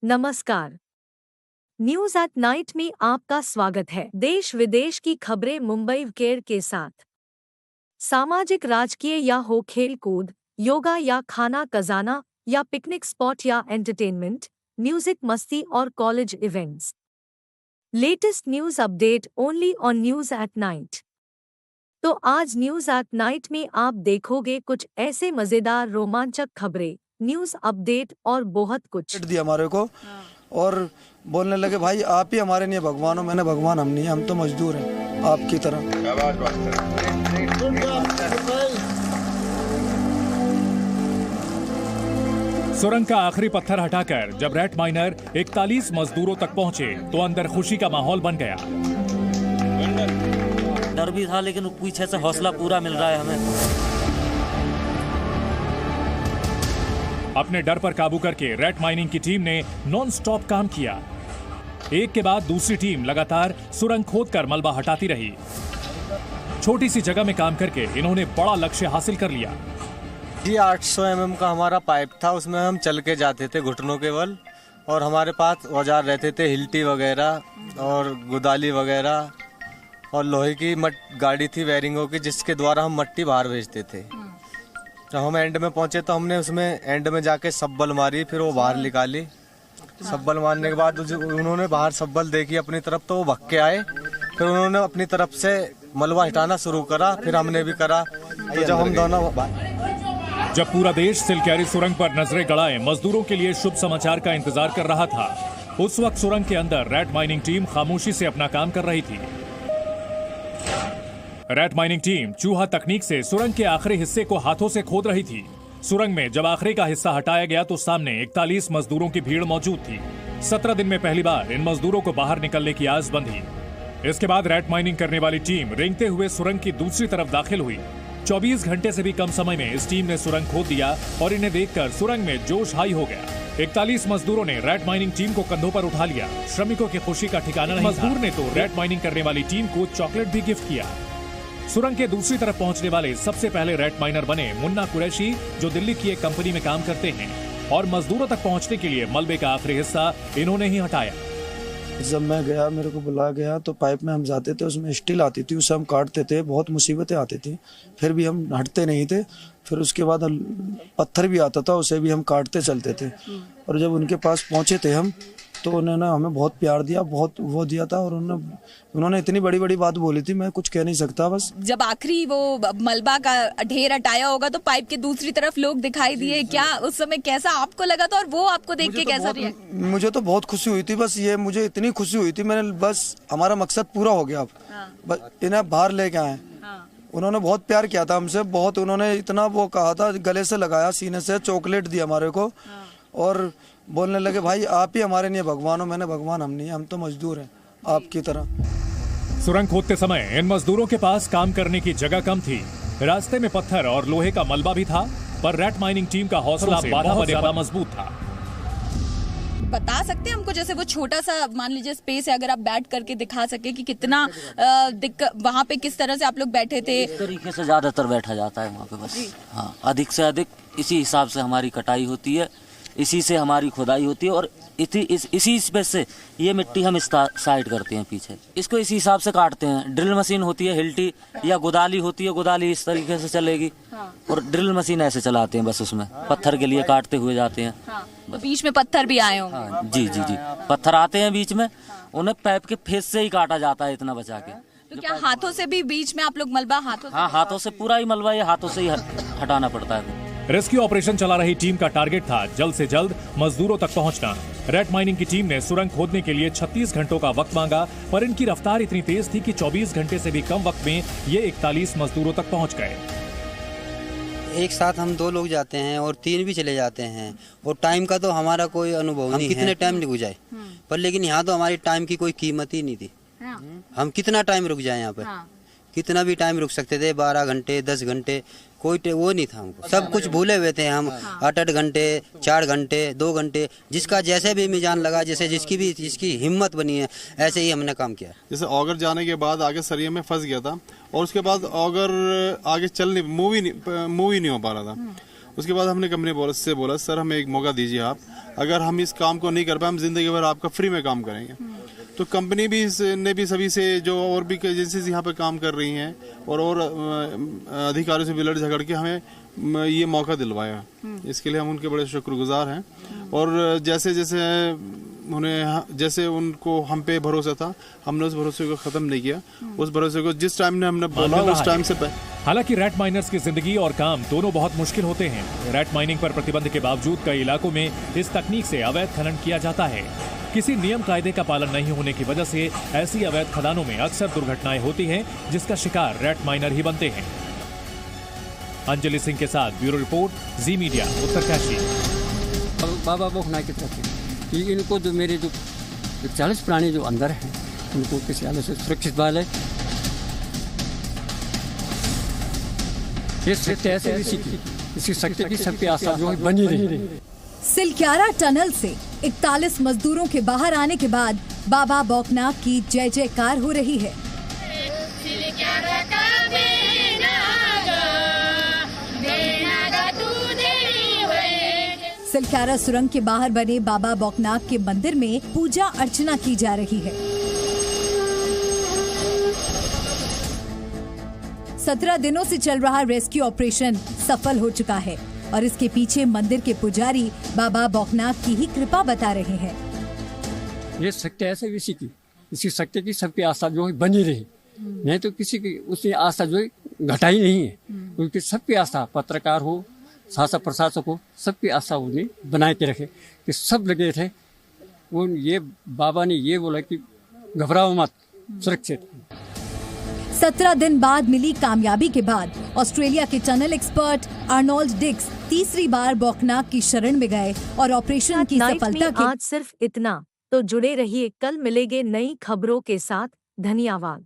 नमस्कार। News at night में आपका स्वागत है। देश विदेश की खबरें मुंबई केयर के साथ। सामाजिक राजकीय या हो खेल कूद, योगा या खाना खजाना या पिकनिक स्पॉट या एंटरटेनमेंट, म्यूजिक मस्ती और college events. Latest news update only on news at night. तो आज न्यूज एट नाइट में आप देखोगे कुछ ऐसे मजेदार रोमांचक खबरें, न्यूज अपडेट और बहुत कुछ। दिया हमारे को और बोलने लगे भाई आप ही हमारे लिए भगवान हो। मैंने भगवान हम नहीं, हम तो मजदूर हैं आपकी तरह। सुरंग का आखिरी पत्थर हटाकर जब रेट माइनर 41 मजदूरों तक पहुंचे तो अंदर खुशी का माहौल बन गया। डर भी था लेकिन पीछे से हौसला पूरा मिल रहा है हमें। अपने डर पर काबू करके रेट माइनिंग की टीम ने नॉन स्टॉप काम किया। एक के बाद दूसरी टीम लगातार सुरंग खोदकर मलबा हटाती रही। छोटी सी जगह में काम करके इन्होंने बड़ा लक्ष्य हासिल कर लिया। जी 800 mm का हमारा पाइप था, उसमें हम चल के जाते थे घुटनों के बल, और हमारे पास औजार रहते थे हिल्टी वगैरह और गुदाली वगैरह, और लोहे की गाड़ी थी वेरिंगों की जिसके द्वारा हम मट्टी बाहर भेजते थे। जब हम एंड में पहुंचे तो हमने उसमें एंड में जाके सब्बल मारी, फिर वो बाहर निकाली। सब्बल मारने के बाद उन्होंने बाहर सब्बल देखी अपनी तरफ तो वो भग के आए, फिर उन्होंने अपनी तरफ से मलबा हटाना शुरू करा, फिर हमने भी करा। तो जब हम दोनों जब पूरा देश सिलक्यारी सुरंग पर नजरें गड़ाए मजदूरों के लिए शुभ समाचार का इंतजार कर रहा था, उस वक्त सुरंग के अंदर रेट माइनिंग टीम खामोशी से अपना काम कर रही थी। रेट माइनिंग टीम चूहा तकनीक से सुरंग के आखिरी हिस्से को हाथों से खोद रही थी। सुरंग में जब आखिरी का हिस्सा हटाया गया तो सामने 41 मजदूरों की भीड़ मौजूद थी। 17 दिन में पहली बार इन मजदूरों को बाहर निकलने की आस बंधी। इसके बाद रेट माइनिंग करने वाली टीम रेंगते हुए सुरंग की दूसरी तरफ दाखिल हुई। 24 घंटे से भी कम समय में इस टीम ने सुरंग खोद दिया और इन्हें देखकर सुरंग में जोश हाई हो गया। 41 मजदूरों ने रेट माइनिंग टीम को कंधों पर उठा लिया। श्रमिकों की खुशी का ठिकाना नहीं। मजदूर ने तो रेट माइनिंग करने वाली टीम को चॉकलेट भी गिफ्ट किया। सुरंग के दूसरी तरफ पहुंचने वाले सबसे पहले रेट माइनर बने मुन्ना कुरैशी, जो दिल्ली की एक कंपनी में काम करते हैं, और मजदूरों तक पहुंचने के लिए मलबे का आखिरी हिस्सा इन्होंने ही हटाया। जब मैं गया, मेरे को बुलाया गया तो पाइप में हम जाते थे, उसमें स्टील आती थी, उसे हम काटते थे, बहुत मुसीबतें आती थी, फिर भी हम हटते नहीं थे। फिर उसके बाद पत्थर भी आता था, उसे भी हम काटते चलते थे। और जब उनके पास पहुंचे थे हम, तो उन्होंने हमें बहुत प्यार दिया, बहुत वो दिया था, और उन्होंने इतनी बड़ी बड़ी बात बोली थी, मैं कुछ कह नहीं सकता। बस जब आखिरी वो मलबा का ढेर हटाया होगा तो पाइप के दूसरी तरफ लोग दिखाई दिए, क्या उस समय कैसा आपको लगा था और वो आपको देख के कैसा रहा? मुझे तो बहुत खुशी हुई थी। बस ये मुझे इतनी खुशी हुई थी, मैंने बस हमारा मकसद पूरा हो गया। अब इन्हें बाहर लेके आए। उन्होंने बहुत प्यार किया था हमसे, बहुत उन्होंने इतना वो कहा था, गले से लगाया, सीने से चॉकलेट दिया हमारे को, और बोलने लगे भाई आप ही हमारे लिए भगवान हो। मैंने भगवान हम नहीं, हम तो मजदूर हैं आपकी तरह। सुरंग खोदते समय इन मजदूरों के पास काम करने की जगह कम थी। रास्ते में पत्थर और लोहे का मलबा भी था, पर रेट माइनिंग टीम का हौसला बहुत ज्यादा मजबूत था। बता सकते हैं हमको, जैसे वो छोटा सा मान लीजिए स्पेस है, अगर आप बैठ करके दिखा सके कि कितना वहाँ पे किस तरह से आप लोग बैठे थे? इस तरीके से ज्यादातर बैठा जाता है वहाँ पे बस। हाँ, अधिक से अधिक इसी हिसाब से हमारी कटाई होती है, इसी से हमारी खुदाई होती है, और इसी स्पेस से ये मिट्टी हम साइड करते हैं पीछे। इसको इसी हिसाब से काटते हैं। ड्रिल मशीन होती है हिल्टी, या गुदाली होती है, गुदाली इस तरीके से चलेगी। और ड्रिल मशीन ऐसे चलाते हैं, बस उसमें पत्थर के लिए काटते हुए जाते हैं। तो बीच में पत्थर भी आए होंगे? हाँ, जी जी जी, पत्थर आते हैं बीच में, उन्हें पाइप के फेस से ही काटा जाता है, इतना बचा के। तो क्या हाथों से भी बीच में आप लोग मलबा हाथों से? हाँ, हाथों से पूरा ही मलबा ये हाथों से ही हटाना पड़ता है। रेस्क्यू ऑपरेशन चला रही टीम का टारगेट था जल्द से जल्द मजदूरों तक पहुंचना। रेट माइनिंग की टीम ने सुरंग खोदने के लिए 36 घंटों का वक्त मांगा, पर इनकी रफ्तार इतनी तेज थी कि 24 घंटे से भी कम वक्त में ये 41 मजदूरों तक पहुंच गए। एक साथ हम 2 लोग जाते हैं और 3 भी चले जाते हैं, और टाइम का तो हमारा कोई अनुभव नहीं है, कितने टाइम रुक जाए, पर लेकिन यहाँ तो हमारी टाइम की कोई कीमत ही नहीं थी। हम कितना टाइम रुक जाए यहाँ पर, कितना भी टाइम रुक सकते थे, 12 घंटे 10 घंटे, कोई वो नहीं था हमको। सब कुछ भूले हुए थे हम। 8-8 घंटे 4 घंटे 2 घंटे, जिसका जैसे भी मिजान लगा, जैसे जिसकी हिम्मत बनी है, ऐसे ही हमने काम किया। जैसे ऑगर जाने के बाद आगे सरिया में फंस गया था, और उसके बाद ऑगर आगे मूव ही नहीं हो पा रहा था। उसके बाद हमने कंपनी बॉस से बोला सर हमें एक मौका दीजिए आप, अगर हम इस काम को नहीं कर पाए हम जिंदगी भर आपका फ्री में काम करेंगे। तो कंपनी भी ने भी सभी से जो और भी एजेंसीज यहाँ पे काम कर रही हैं और अधिकारियों से भी लड़ झगड़ के हमें ये मौका दिलवाया। इसके लिए हम उनके बड़े शुक्रगुजार हैं। और जैसे जैसे उनको हम पे भरोसा था, हमने उस भरोसे को खत्म नहीं किया। उस भरोसे को जिस टाइम ने हमने बोला उस टाइम से हालांकि रैट माइनर्स की जिंदगी और काम दोनों बहुत मुश्किल होते हैं। रैट माइनिंग पर प्रतिबंध के बावजूद कई इलाकों में इस तकनीक से अवैध खनन किया जाता है। किसी नियम कायदे का पालन नहीं होने की वजह से ऐसी अवैध खदानों में अक्सर दुर्घटनाएं होती हैं, जिसका शिकार रैट माइनर ही बनते हैं। अंजलि सिंह के साथ ब्यूरो रिपोर्ट, जी मीडिया, उत्तरकाशी। बाबा बोखना की तरफ से कि इनको जो मेरे जो 40 प्राणी जो अंदर हैं उनको किसी हालत से सुरक्षित वाले ये सत्य ऐसे इसी शक्ति की सबकी आशा जो बनी रही। सिलक्यारा टनल से 41 मजदूरों के बाहर आने के बाद बाबा बौखनाक की जय जयकार हो रही है। सिलक्यारा सुरंग के बाहर बने बाबा बौखनाक के मंदिर में पूजा अर्चना की जा रही है। 17 दिनों से चल रहा रेस्क्यू ऑपरेशन सफल हो चुका है और इसके पीछे मंदिर के पुजारी बाबा बौखनाक की ही कृपा बता रहे हैं। ये शक्ति ऐसे इसी शक्ति की सबकी आस्था जो है बनी रही, नहीं तो किसी की उसकी आस्था जो है घटाई नहीं है, क्योंकि सबकी आस्था, पत्रकार हो, शासक प्रशासक हो, सबकी आस्था उन्हें बनाए के रखे कि सब लगे थे। वो ये बाबा ने ये बोला कि घबराओ मत, सुरक्षित। 17 दिन बाद मिली कामयाबी के बाद ऑस्ट्रेलिया के टनल एक्सपर्ट आर्नोल्ड डिक्स तीसरी बार बौखनाक की शरण में गए और ऑपरेशन की सफलता के आज सिर्फ इतना। तो जुड़े रहिए, कल मिलेंगे नई खबरों के साथ। धन्यवाद।